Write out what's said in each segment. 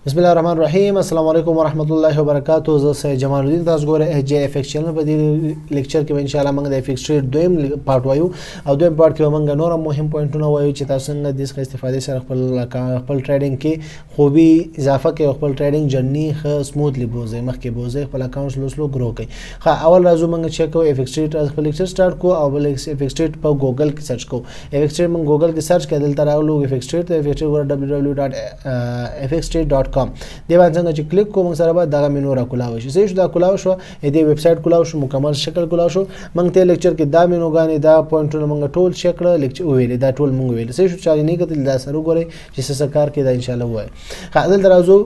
بسم الله الرحمن الرحیم. السلام علیکم ورحمۃ اللہ وبرکاتہ. زه سید جمال الدین، تاسو ګورئ ایچ جی ایف ایکس چینل. په دې لیکچر کې به ان شاء الله موږ د ایف ایکس ټریډ دویم پارت وایو او دویم پارت کې موږ نور مهم پوینټونه وایو چې تاسو څنګه د څخه استفادې سره خپل ټریډینګ کې خوبي اضافه کوي، خپل ټریډینګ جرنی ښه سموثلی بوزي، مخکې بوزي، خپل اکاونټ سلو ګرو کوي. اول راځو موږ چیک کوو ایف ایکس ټریډ خپل لیکچر سٹارټ کوو او بل ایف ایکس ټریډ په ګوګل کې سرچ کوو. ایف ایکس ټریډ موږ ګوګل کې سرچ کړل، دلته راغلو ایف ایکس ټریډ www.fxtrade.com. دی باندې څنګه چې کلیک کوم سره به دغه مینو را کولاو شي. صحیح شو، دا کولاو شو، دې ویب سټ کولاو شو، مکمل شکل کولاو شو. موږ ته لیکچر کې دا مینو غانې دا پوینټونه موږ ټول چیک کړل، لیکچر ویلې دا ټول موږ ویل. صحیح شو، چې نه کتل دا سره وګورئ چې څه کار کې دا ان شاء الله وای. خاطر درازو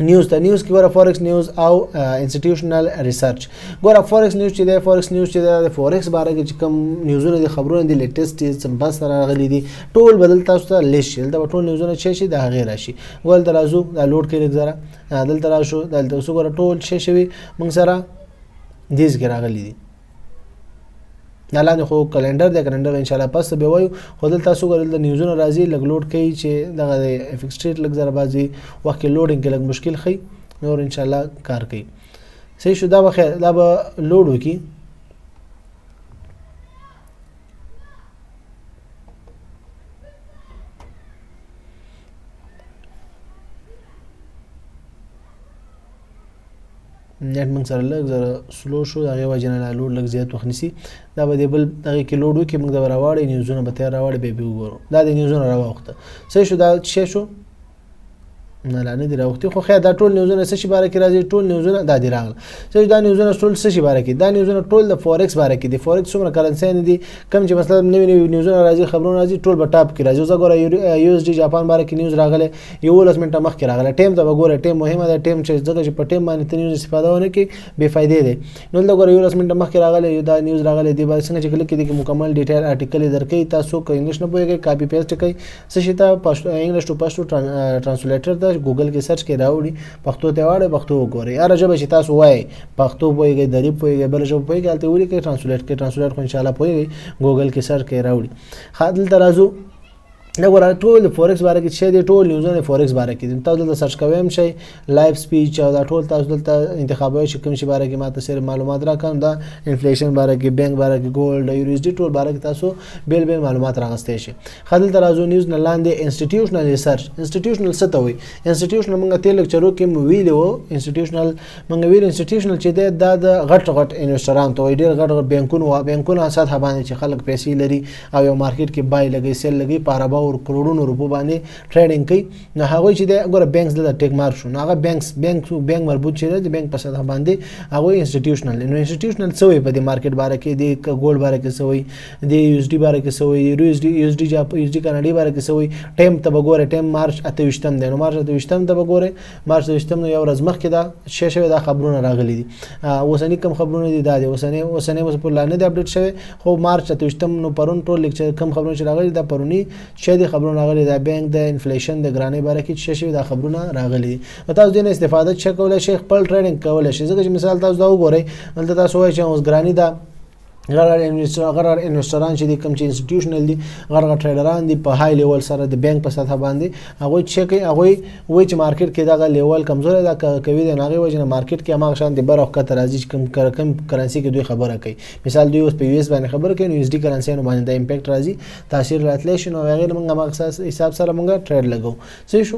نیوز ته نیوز کې ګوره فورکس نیوز او انسټیټیوشنل ریسرچ. ګوره فورکس نیوز چې دی، فورکس نیوز چې دی د فورکس باره کې چې کوم نیوزونه دي، خبرونه دي، لیټیسټ سم بس راغلي دي، ټول بدل تاسو ته لیست شي. دا ټول نیوزونه چې دا غیر راشي. ګول درازو دا لوډ کړئ زره، دلته راشو، دلته اوس ګوره ټول شوي موږ سره دیز کې راغلي دي. لاندې خو کلندر دی، کلندر ان شاء الله پس به وایو. خو دلته تاسو ګورئ د نیوزونه راځي لګ لوډ کوي چې دغه ایف ایکس ټریډ لګ زره بازي وخت کې لوډینګ کې لګ مشکل خي، نور ان شاء الله کار کوي. صحیح شو، دا به خیر دا به لوډ وکي. نیټ موږ سره لږ زره سلو شو، د هغې وجې نه لوډ لږ زیات وخت نیسي. دا به د بل دغې کې لوډ وکړي، موږ دا به راواړئ، نیوزونه به تیار راواړئ، بیا به وګورو. دا د نیوزونه راواوخته. صحیح شو، دا څه شو؟ نه لا نه دي راوختي، خو خیر دا ټول نیوزونه څه شي باره کې راځي؟ ټول نیوزونه دا دي راغله. صحیح، دا نیوزونه ټول څه شي باره کې؟ دا نیوزونه ټول د فورکس باره کې دي. فورکس څومره کرنسیانې دي، کوم چې مثلا نوي نوي نیوزونه راځي، خبرونه راځي، ټول به ټاپ کې راځي. اوس ګوره یو اس ډي جاپان باره کې نیوز راغلی، 11 منټه مخکې راغله. ټیم ته به ګوره، ټیم مهمه ده. ټیم چې ځکه چې په ټیم باندې ته نیوز استفاده ونه کړې بې فایدې دی. نو دلته ګوره 11 منټه مخکې راغلی دا نیوز راغلی. دې باندې څنګه چې کلیک کړئ مکمل ډیټیل آرټیکل یې درکوي. تاسو که انګلیش نه پوهېږئ کاپي پیسټ کوئ، څه شي ته انګلیش ټو پښتو ټرانسلیټر ته ګوګل کې سرچ کړئ، راوړي، پښتو ته واړئ، پښتو وګورئ. هره ژبه چې تاسو وایئ، پښتو پوهېږئ، دري پوهېږئ، بله ژبه پوهېږئ، هلته ولیکئ ټرانسلیټ کړئ. ټرانسلیټ خو انشاءالله پوهېږئ، ګوګل کې سرچ کړئ، راوړي. دلته راځو، دا ګوره ټول د فورکس باره کې چې دی، ټول نیوزونه د فورکس باره کې دي. تاسو دلته سرچ کوئ هم شئ، لایف سپیچ او دا ټول تاسو دلته انتخابوئ چې کوم شي باره کې ماته صرف معلومات راکړم. دا انفلیشن باره کې، بینک باره کې، ګولډ، یو اس ډي ټول باره کې تاسو بیل بیل معلومات راغستی شئ. دلته راځو نیوز نه لاندې انسټیټیوشنل ریسرچ. انسټیټیوشنل څه ته وایي؟ انسټیټیوشنل موږ تېر لیکچرو کې ویلي وو. انسټیټیوشنل موږ ویل انسټیټیوشنل چې دی دا د غټ غټ انویسټرانو ته وایي، ډېر غټ غټ بینکونه سطحه باندې چې خلک پیسې لري او یو مارکیټ کې بای لګوي، سیل لګوي، په اربه او کروڑونو روپو باندې ټریډینګ کوي. نو هغوی چې دی ګوره بینکس دلته ټیک مارک شو، نو هغه بینک مربوط چې دی د بینک په سطحه باندې هغوی انسټیټیوشنل. نو انسټیټیوشنل څه وایي په دې مارکیټ باره کې؟ د ګولډ باره کې څه وایي؟ د یو اس ډي باره کې څه وایي؟ یو اس ډي کاناډي باره کې څه وایي؟ ټیم ته به ګورئ، ټیم مارچ 28 دی. نو مارچ 28 ته به ګورئ، مارچ 28 نو یو ورځ مخکې دا شوی دا خبرونه راغلي دي. اوسني کوم خبرونه دي؟ دا دي اوسني اوس پورې لا نه دی اپډیټ شوی، خو مارچ 28 نو پرون ټول لیکچر کوم خبرونه چې راغلي دا پرونی چې دي خبرونه راغلي، دا بینک د انفلیشن د ګرانۍ باره کې چې شوی دا خبرونه راغلي دي. تاسو دې نه استفاده چې کولای شئ، خپل ټریډینګ کولای شئ. ځکه چې مثال تاسو دا وګورئ، دلته تاسو وایئ چې اوس ګرانۍ دا غړ انویسټران چې دي، کوم چې انسټیټیوشنل دي، غړ ټریډران دي، په های لیول سره د بینک په سطح باندې هغوی چې کوي، هغوی وایي چې مارکیټ کې دغه لیول کمزوری ده، کوي د هغې وجې نه مارکیټ کې هماغه شان د بر او ښکته راځي چې کوم کرنسي کې دوی خبره کوي. مثال دوی اوس په یو اس باندې خبره کوي، نو یو اس ډي کرنسیانو باندې د امپیکټ راځي، تاثیر راتلی شي. نو هغې موږ هماغه حساب سره موږ ټریډ لګوو. صحیح شو.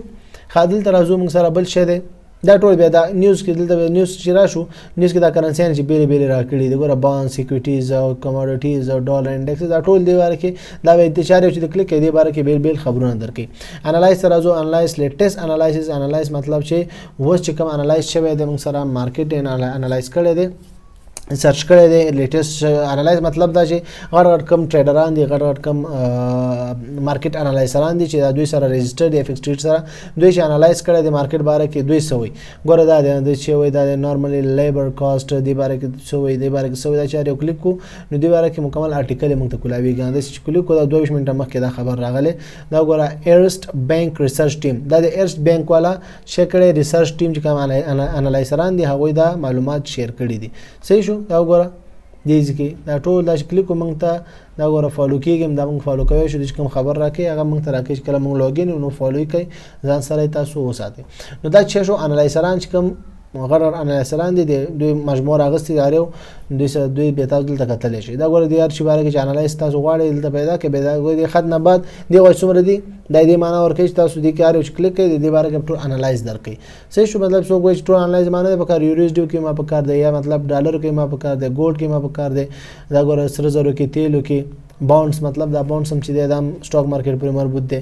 دلته راځو موږ سره بل شی دی، دا ټول بیا دا نیوز کې دلته نیوز چې راشو، نیوز کې دا کرنسیانې چې بیلې بیلې راکړي دي، ګوره بانډ، سیکورټیز او کموډیټیز او ډالر انډیکس، دا ټول دې باره کې دا به انتشار چې د کلیک کې دې باره کې بیل بیل خبرونه درکوي. انالایز ته راځو. انالایز لیټیسټ انالایز مطلب چې اوس چې کوم انالایز شوی دی موږ سره مارکیټ انالایز کړی دی، سرچ کړی دی. لیټیسټ انالایز مطلب دا چې غټ غټ کم ټریډران دي، غټ غټ کم مارکیټ انالایزران دي چې دا دوی سره رجسټر دي ایف ایکس ټریډ سره، دوی چې انالایز کړی دی مارکیټ باره کې دوی څه وایي. ګوره دا دی چې وایي دا نارملی لیبر کاسټ دې باره کې څه وایي، دې باره کې څه وایي. دا چې یو کلیک کو نو دې باره کې مکمل آرټیکل موږ ته کولاویږي. همداسې چې کلیک کو دا 22 منټه مخکې دا خبر راغلی. دا ګوره ایرسټ بینک ریسرچ ټیم، دا د ایرسټ بینک والا شیر کړی ریسرچ ټیم چې کوم انالایزران دي هغوی دا معلومات شیر کړي دي. صحیح شو. دا وګوره دیز کې دا ټول دا کلیک مونږ ته دا غوړه فالو کیږم دا مونږ فالو کوي شو د کوم خبر راکې هغه مونږ ته راکې کله مونږ لوګین نو فالو کوي ځان سره تاسو وساتئ نو دا چې شو انالایزران چې کوم مغرر انالایزران دي د مجموعه راغستې دارو دوی به تاسو دلته کتلی شي دا ګوره د هر شي باره کې چې انالایز تاسو غواړئ دلته پیدا کړئ د خط نه بعد دې وایي څومره دي دا دې معنا ورکوي چې تاسو دې کې هر یو چې کلیک کړئ د دې باره کې ټول انالایز درکوي صحیح شو مطلب څوک وایي چې ټول انالایز معنا دی په کار یوریزډیو کې ما په کار دی یا مطلب ډالر کې ما په کار دی ګولډ کې ما په کار دی دا ګوره سره زرو کې تیلو کې باونډز مطلب دا باونډز هم چې دی دا سټاک مارکیټ پورې مربوط دی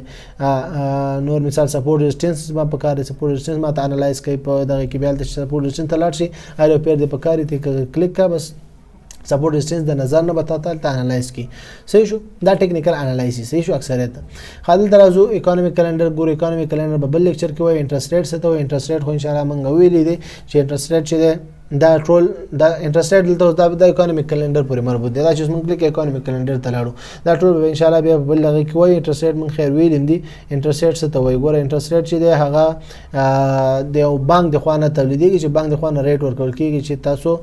نور مثال سپورټ ریزسټنس ما په کار دی سپورټ ریزسټنس ما ته انالایز کوي په دغه کې بیا د سپورټ ریزسټنس ته لاړ شي هر یو پیر دی په کار دی کلیک کا بس سپورټ ریزسټنس د نظر نه بتاتا ته انالایز کی صحیح شو دا ټیکنیکل انالایسس صحیح شو اکثریت خالد درازو اکانومیک کلندر ګور اکانومیک کلندر په بل لیکچر کې وای انټرست ریټ څه ته وای انټرست ریټ خو ان شاء الله موږ ویلې دي چې انټرست ریټ چې دا ټول دا انټرست ریټ دلته د اکانومیک کلندر پورې مربوط دی دا چې موږ کلیک اکانومیک کلندر ته لاړو دا ټول ان شاء الله بیا بل لغه کې وای انټرست ریټ موږ خیر ویلم دي انټرست ریټ څه ته وای ګور انټرست ریټ چې دی هغه د یو بانک د خوانه تولیدېږي چې بانک د خوانه ریټ ورکول کیږي چې تاسو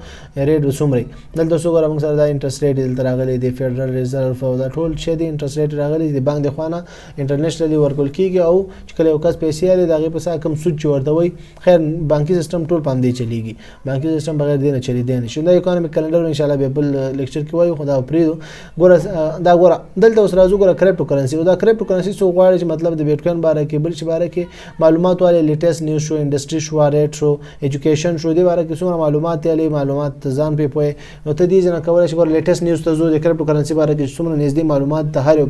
ریټ وسومري دلته څو ګور موږ سره دا انټرست ریټ دلته راغلي دی فدرال ریزرو دا ټول چې دی انټرست ریټ راغلي دی بانک د خوانه انټرنیشنلی ورکول کیږي او چې کله یو کس پیسې لري دغه په سا کم سود چې ورته وای خیر بانکي سیستم ټول پام دی چلیږي بانکي سیستم بغیر دی نه چلی دی نه شو دا اکانومیک کلندر ان شاء الله به بل لیکچر کې وایو خدا پریدو ګوره دا ګوره دلته اوس راځو ګوره کریپټو کرنسی دا کریپټو کرنسی څو غواړي چې مطلب د بیټکوین باره کې بل شي باره کې معلومات والے لیټیسټ نیوز شو انډستری شو ریټ شو ایجوکیشن شو دی باره کې څومره معلومات یالي معلومات ځان په پوي نو ته دې نه کولای شي ګوره لیټیسټ نیوز ته زو د کریپټو کرنسی باره کې څومره نږدې معلومات د هر یو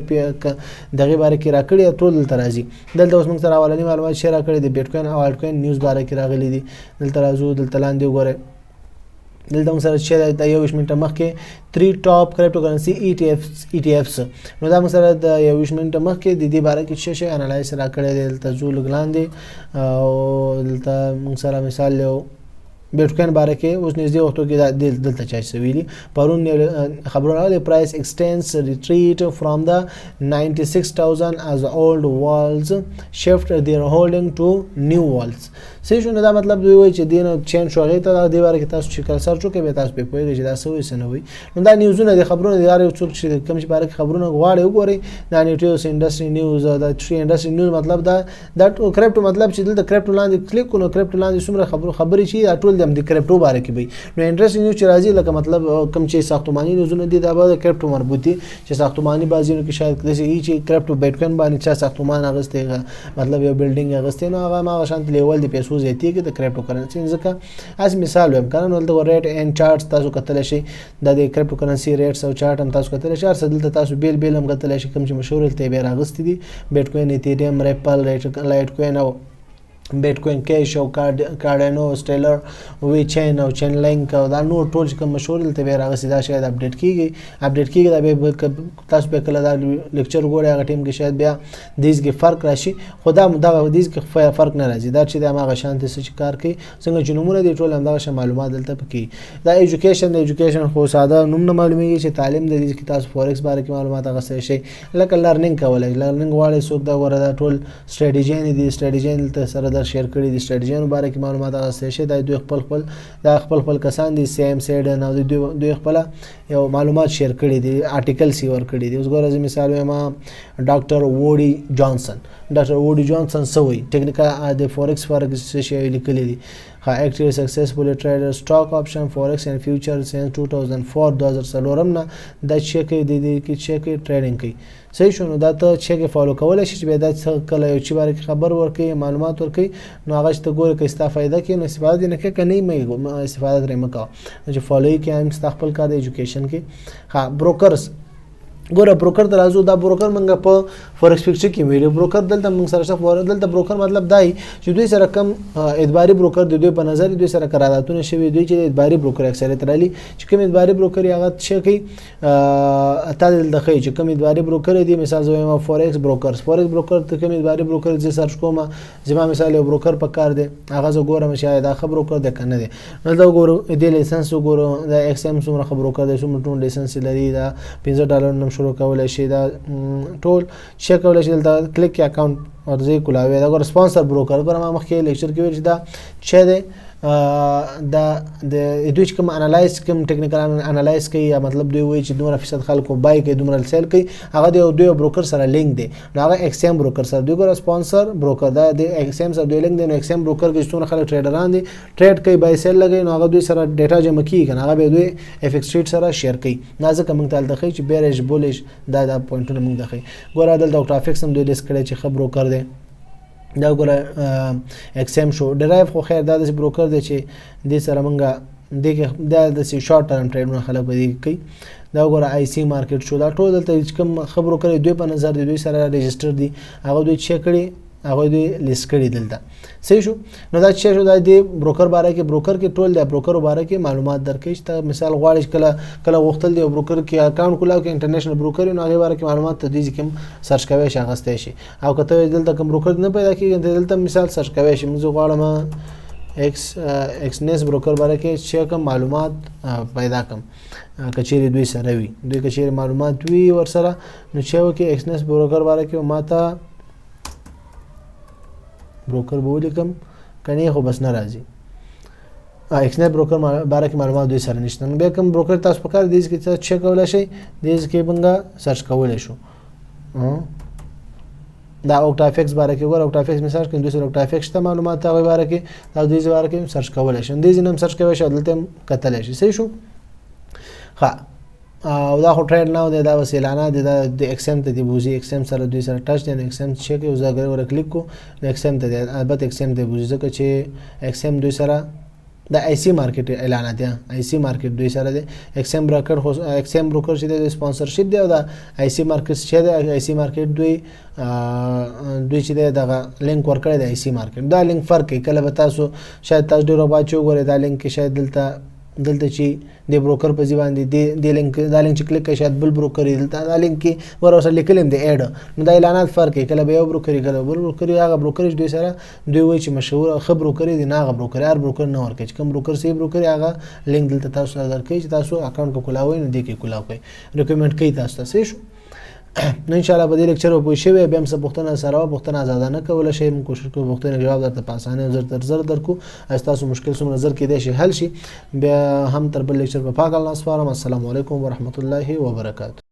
دغه باره کې راکړي ټول دلته راځي دلته اوس موږ سره اولنی معلومات شیر کړي د بیټکوین او الټکوین نیوز باره کې راغلي دي دلته راځو دلته لاندې وګورئ دلته موږ سره چې د 21 منټه مخکې 3 ټاپ کریپټو کرنسی ETFs نو دا موږ سره د 21 منټه مخکې د دې باره کې څه شی انالایز را کړی دی دلته زو لګلاندې او دلته موږ سره مثال یو بیټکوین باره کې اوس نږدې وختو کې دلته چا څه ویلي پرون خبرونه د پرایس ایکسټینس ریټریټ فرام د 96000 as old walls shift their holding to new walls صحیح شو دا مطلب دوی وایي چې دینه چین شو هغه ته د دې باره کې تاسو چې کله سرچ وکړئ به تاسو په پوهیږئ چې دا څه وایي څه نه وایي نو دا نیوزونه د خبرونه د یار یو څوک چې کوم چې باره کې خبرونه غواړي وګورئ دا نیوټیوس انډستری نیوز دا ټری انډستری نیوز مطلب دا کریپټو مطلب چې دلته کریپټو لاندې کلیک کړو کریپټو لاندې څومره خبرې شي دا ټول د کریپټو باره کې وي نو انټرست نیوز چې راځي لکه مطلب کوم چې ساختماني نیوزونه دي دا به کریپټو مربوطي چې ساختماني بازیونو کې شاید کله چې کریپټو بیټکوین باندې چې ساختمان اغسته مطلب یو بلډینګ اغسته نو هغه ما شانت لیول دی پیسو زیاتی کې د کریپټو کرنسی ځکه اس مثال ویم کنه نو د ریټ ان چارټس تاسو کتل شي د کریپټو کرنسی ریټس او چارټ هم تاسو کتل شي ارسل تاسو بیل هم کتل شي کوم چې مشهور ته به راغستې دي بیټکوین ایتھریوم ریپل لایټ کوین او بیټکوین کیش او کارډینو سټیلر وی چین او چین لینک او دا نور ټول کوم مشهور دلته به راغسي دا شاید اپډیټ کیږي دا به تاسو به کله دا لیکچر ګورئ هغه ټیم کې شاید بیا دیس کې فرق راشي خدا دا دیس کې فرق نه راځي دا چې د هغه شانتي څه کار کوي څنګه چې نمونه دي ټول هم دا معلومات دلته پکې دا ایجوکیشن خو ساده نوم نه معلومیږي چې تعلیم د دې کې تاسو فورکس باره کې معلومات غوښتل شي لکه لرنینګ کولای لرنینګ واړې څوک دا ورته ټول سټریټیجی دي سټریټیجی ته سره در شیر کړی دي سټریټیجی باره کې معلومات غوښتل شي دا دوی خپل کسان دي سیم سیډ نه دوی خپل یو معلومات شیر کړی دي آرټیکل سی ور کړی دي اوس ګورئ مثال ما ډاکټر ووډي جانسن سوي ټیکنیکل د فورکس شی لیکلی دي active successful trader stock option forex and future since 2004 نه دا چیک دی کې چیک ټریډینګ کوي صحیح شو نو دا ته چیک فالو کولای شي چې به دا کله یو چې باره خبر ورکړي معلومات ورکړي نو هغه ته ګوره کې استفاده کوي نو استفاده نه کوي کني مې استفاده درې مکو چې فالو کې هم استخپل کار د ایجوکیشن کې بروکرز ګوره بروکر ته راځو دا بروکر منګه په فورکس فیکچر کې ویلو بروکر دلته موږ سره شخص دلته بروکر مطلب دای چې دوی سره کم ادباري بروکر دوی په نظر دوی سره قراردادونه شوی دوی چې ادباري بروکر اکثریت رالي چې کوم ادباري بروکر هغه څه کوي اته دلته چې کوم ادباري بروکر دی مثال زویم فورکس بروکر ته کوم ادباري بروکر چې سرچ کوم زما مثال یو بروکر په کار دی هغه زه ګورم شاید دا خبر بروکر د کنه دی نو دا ګورو د لیسنس ګورو دا ایکس ام څومره خبر بروکر دی څومره ټول لیسنس لري دا $15 شروع کولای شي دا ټول چیک کولای شي دلته کلیک اکاونټ ورځي کولاوي دا ګور سپانسر بروکر پر ما مخکې لیکچر کې ویل دا چې ده دا د دوی چې کوم انالایز کوم ټیکنیکل انالایز کوي یا مطلب دوی وایي چې 2% خلکو بای کوي دومره سیل کوي هغه د دوی بروکر سره لینک دی نو هغه ایکس ایم بروکر سره دوی ګور سپانسر بروکر دا د ایکس ایم سره دوی لینک دی نو ایکس ایم بروکر کې څونه خلک ټریډران دي ټریډ کوي بای سیل لګي نو هغه دوی سره ډیټا جمع کوي کنه هغه به دوی اف ایکس ټریډ سره شیر کوي نه ځکه موږ ته دخی چې بیرج بولش دا پوینټونه موږ دخی ګور دلته ډاکټر افیکس هم دوی لیست کړي چې خبرو کړ دي دا ګوره ایکس ایم شو ډرایو خو خیر دا د بروکر دی چې دې سره مونږه دا د شارټ ټرم ټریډونه خلک به دې کوي دا ګوره آی سی مارکیټ شو دا ټول دلته چې کوم خبرو کړي دوی په نظر دوی سره رجسټر دي هغه دوی چیک کړي هغه دوی لیست کړي دلته صحیح شو نو دا چې شو دا د بروکر باره کې بروکر کې ټول د بروکر باره کې معلومات درکې چې مثال غواړي کله غوښتل دی بروکر کې اکاونټ کولاو کې انټرنیشنل بروکر نو هغه باره کې معلومات ته دي کوم سرچ کوي شي غسته شي او کته دلته کوم بروکر نه پیدا کیږي دلته مثال سرچ کوي شي موږ غواړم ایکس نیس بروکر باره کې چې کوم معلومات پیدا کوم کچېری دوی سره وي دوی کچېری معلومات وي ور سره نو چې وکي ایکس نیس بروکر باره کې ماته بروکر به ولیکم کني خو بس ناراضي ایکس نیس بروکر باره کې معلومات دوی سره نشته نو بیا کوم بروکر تاسو په کار دي چې چیک کولای شي دې کې بنګا سرچ کولای شو دا اوکټافیکس باره کې ور اوکټافیکس مثال کې دوی سره اوکټافیکس ته معلومات هغه باره کې دا دوی باره کې سرچ کولای شي دې نم سرچ کوي شو دلته کتل شي صحیح شو ها او دا خو ټریډ نه دی دا وسیلانه دی دا د ایکس ایم ته دی بوزي ایکس ایم سره دوی سره ټچ دی ایکس ایم چیک یو ځای ور کلیک کو ایکس ایم ته دی البته ایکس ایم ته بوزي ځکه چې ایکس ایم دوی سره دا آی سی مارکیټ اعلان دی آی سی مارکیټ دوی سره دی ایکس ایم بروکر خو ایکس ایم بروکر چې د سپانسرشپ دی او دا آی سی مارکیټ چې دی آی سی مارکیټ دوی چې دغه لینک ورکړی دی آی سی مارکیټ دا لینک فرق کوي کله به تاسو شاید تاسو ډیرو باچو غوړې دا لینک شاید دلته چې د بروکر په ځوان دي د لینک دا لینک چې کلیک کوي شاید بل بروکر دلته دا لینک کې ور سره لیکلم دی اډ نو دا اعلانات فرق کوي کله به یو بروکر کله بل بروکر هغه بروکر دوی سره دوی وایي چې مشهور خبرو کړی دي نه هغه بروکر هر بروکر نه ورکړي کوم بروکر سي بروکر هغه لینک دلته تاسو درکړي چې تاسو اکاونټ کو کولاوي نو دې کې کولاوي ریکمند کوي تاسو ته صحیح شو نو ان شاء الله په دې لیکچر په شوي به هم څه پوښتنه سره پوښتنه آزاد نه کول شي موږ کوشش کوو پوښتنه جواب درته په اسانه زر درکو تاسو مشکل سم نظر کې دی شي حل شي بیا هم تر بل لیکچر په پاک الله سپارم السلام علیکم ورحمت الله وبرکاته